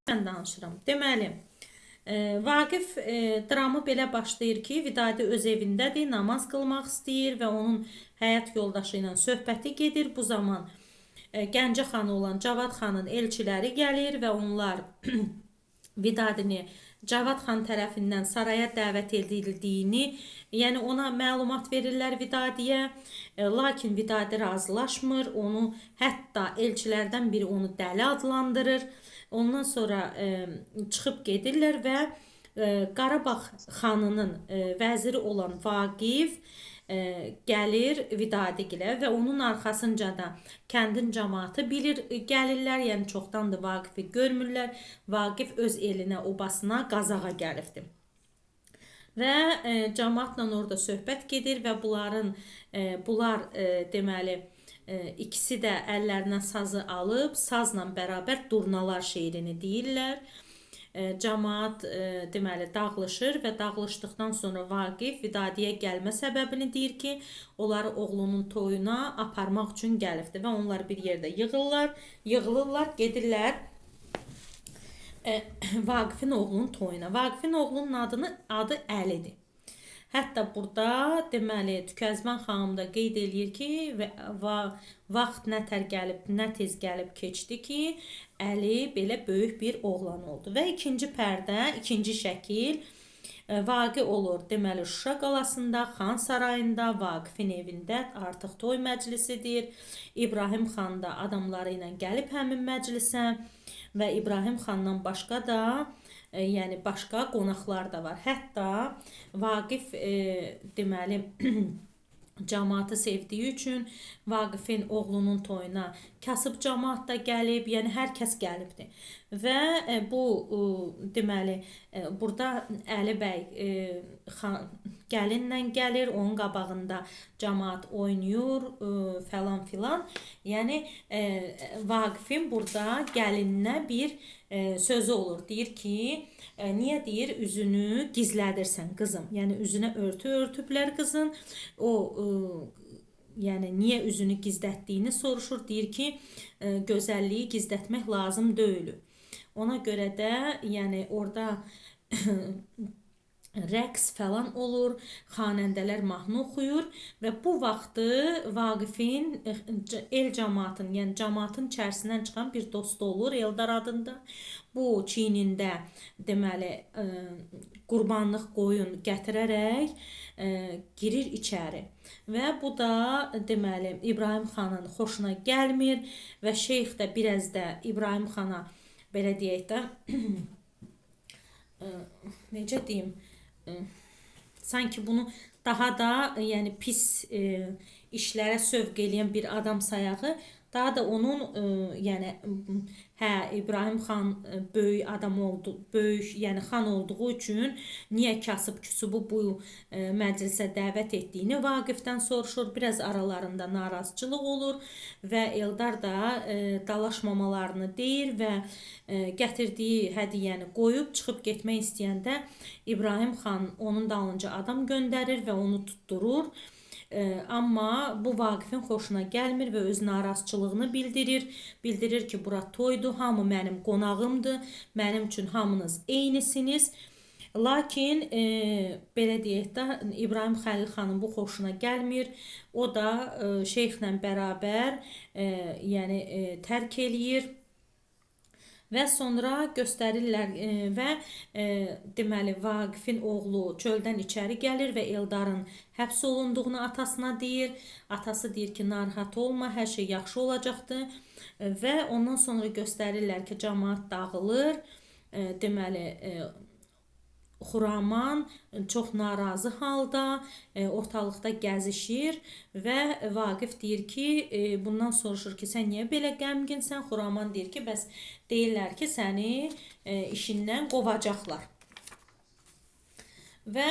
Mən danışıram. Deməli, Vaqif dramı belə başlayır ki, Vidadi öz evindədir, namaz qılmaq istəyir və onun həyat yoldaşı ilə söhbəti gedir. Bu zaman Gəncə xanı olan Cavad xanın elçiləri gəlir və onlar Vidadini Cavad xan tərəfindən saraya dəvət edildiyini, yəni ona məlumat verirlər Vidadiyə. Lakin Vidadi razılaşmır. Onu hətta elçilərdən biri onu dəli adlandırır. Ondan sonra çıxıb gedirlər və Qarabağ xanının vəziri olan Vaqif gəlir Vidadigilə və onun arxasınca da kəndin cəmaatı bilir, gəlirlər, yəni çoxdandır Vaqifi görmürlər. Vaqif öz elinə, obasına qazağa gəlibdir. Və cəmaatla orada söhbət gedir və bunlar deməli ikisi də əllərinə sazı alıb, sazla bərabər durnalar şeirini deyirlər. Cəmaat deməli dağılışır və dağılışdıqdan sonra Vaqif Vidadiyə gəlmə səbəbini deyir ki, onları oğlunun toyuna aparmaq üçün gəlibdir və onlar bir yerdə yığılırlar, gedirlər Vaqifin oğlunun toyuna. Vaqifin oğlunun adı Əlidir. Hətta burada deməli Tükəzban xanım da qeyd eləyir ki, vaxt nətər gəlib, nə tez gəlib keçdi ki, Əli belə böyük bir oğlan oldu. Və ikinci pərdə, ikinci şəkil vaqe olur. Deməli Şuşa qalasında, Xan sarayında, Vaqifin evində artıq toy məclisidir. İbrahim xan da adamları ilə gəlib həmin məclisə və İbrahim xandan başqa da yəni başqa qonaqlar da var. Hətta Vaqif deməli cəmaatı sevdiyi üçün Vaqifin oğlunun toyuna kasıb cəmaat da gəlib, yəni hər kəs gəlibdir. Və bu deməli burada Əli bəy gəlinlə gəlir, onun qabağında cəmaat oynayır falan filan. Yəni Vaqifin burada gəlininə bir sözü olur. Deyir ki, niyə deyir üzünü gizlədirsən qızım? Yəni üzünə örtü örtüblər qızın. O yəni niyə üzünü gizlətdiyini soruşur. Deyir ki, gözəlliyi gizlətmək lazım deyil. Ona görə də yəni orada rəqs falan olur, xanəndələr mahnı oxuyur və bu vaxtı Vaqifin el cəmaatın, yəni cəmaatın içərisindən çıxan bir dostu olur Eldar adında. Bu çiynində deməli qurbanlıq qoyun gətirərək girir içəri. Və bu da deməli İbrahim xanın xoşuna gəlmir və şeyx də biraz da İbrahim xana belə deyək də necə deyim, sanki bunu daha da yəni pis işlərə sövq eləyən bir adam sayağı, daha da onun yəni İbrahim xan böyük adam oldu, böyük yəni xan olduğu üçün niyə kasıb küsubu bu məclisə dəvət etdiyini Vaqifdən soruşur. Biraz aralarında narazıçılıq olur və Eldar da dalaşmamalarını deyir və gətirdiyi hədiyyəni qoyub çıxıb getmək istəyəndə İbrahim xan onun dalınca adam göndərir və onu tutturur. Amma bu Vaqifin xoşuna gəlmir və öz narazıçılığını bildirir. Bildirir ki, bura toydur, hamı mənim qonağımdır, mənim üçün hamınız eynisiniz. Lakin belə deyək də İbrahim Xəlil xanın bu xoşuna gəlmir. O da şeyxlə bərabər yəni tərk eləyir. Və sonra göstərirlər və deməli Vaqifin oğlu çöldən içəri gəlir və Eldarın həbs olunduğunu atasına deyir. Atası deyir ki, narahat olma, hər şey yaxşı olacaqdır. Və ondan sonra göstərirlər ki, cəmaat dağılır. Deməli Xuraman çox narazı halda ortalıqda gəzişir və Vaqif deyir ki, bundan soruşur ki, sən niyə belə qəmginsən? Xuraman deyir ki, bəs deyirlər ki, səni işindən qovacaqlar. Və